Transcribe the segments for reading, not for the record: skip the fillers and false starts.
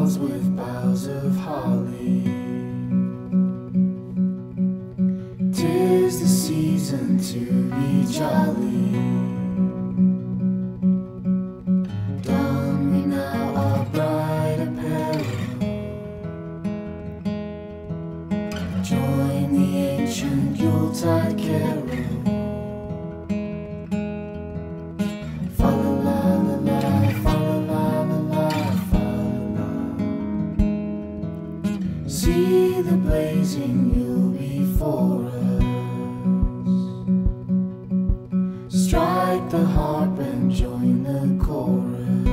walls with boughs of holly. 'Tis the season to be jolly. Don we now our bright apparel. Join the ancient Yuletide carol. See the blazing hill before us. Strike the harp and join the chorus.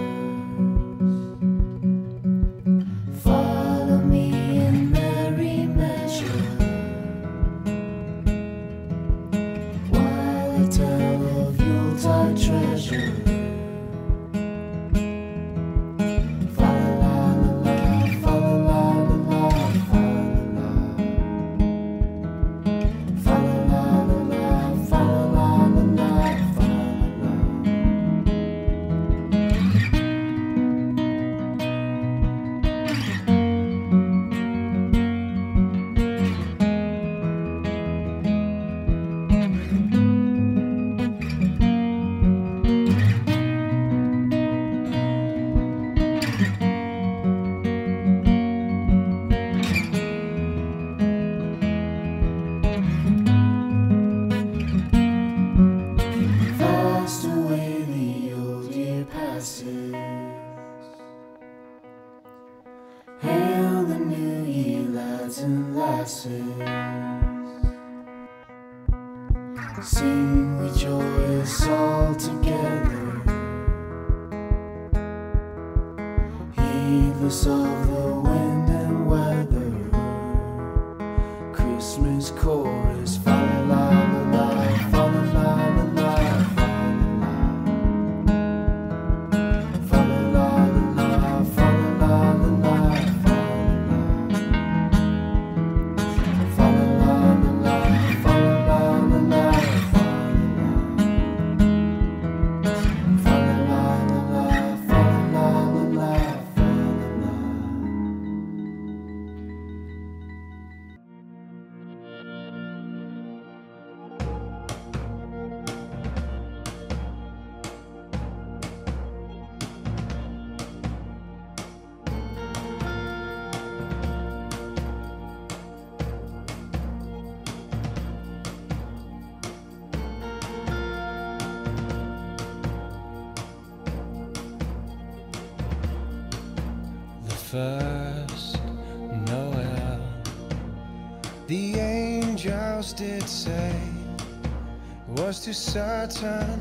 Follow me in merry measure while I tell of Yuletide treasure. Hail the new year, lads and lasses. Sing we joyous all together, heedless of the wind and weather. Christmas chorus, fa la la la la, fa la la la la. First Noel, the angels did say, was to certain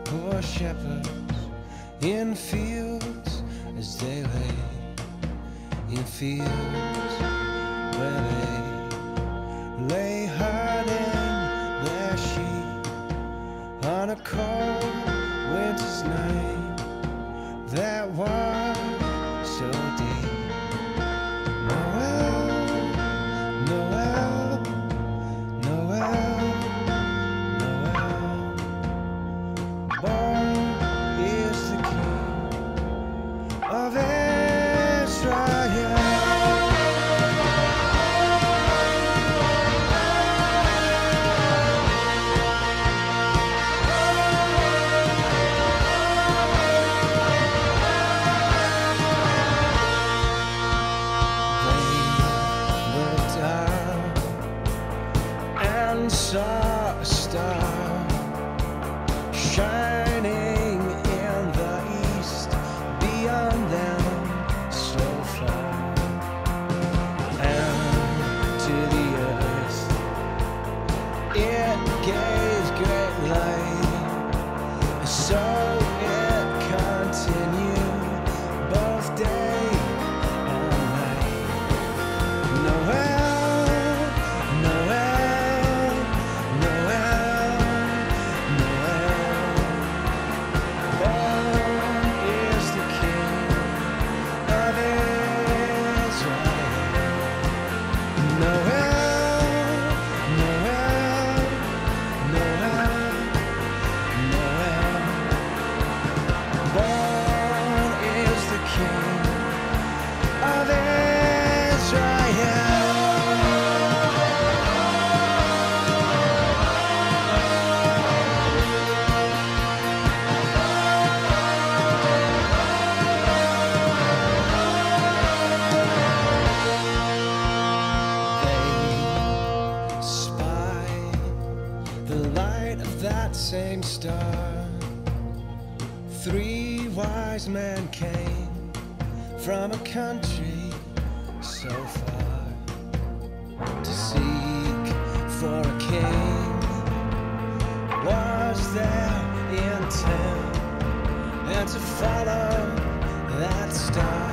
poor shepherds in fields as they lay, in fields where they lay herding their sheep on a cold winter's night that was so deep. Saw a star shining in the east, beyond them so far, and to the earth it gave great light, so it continued both day and night. Noel, Noel, Noel, the light of that same star. 3 wise men came from a country so far to seek for a king. Was their intent, and to follow that star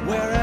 wherever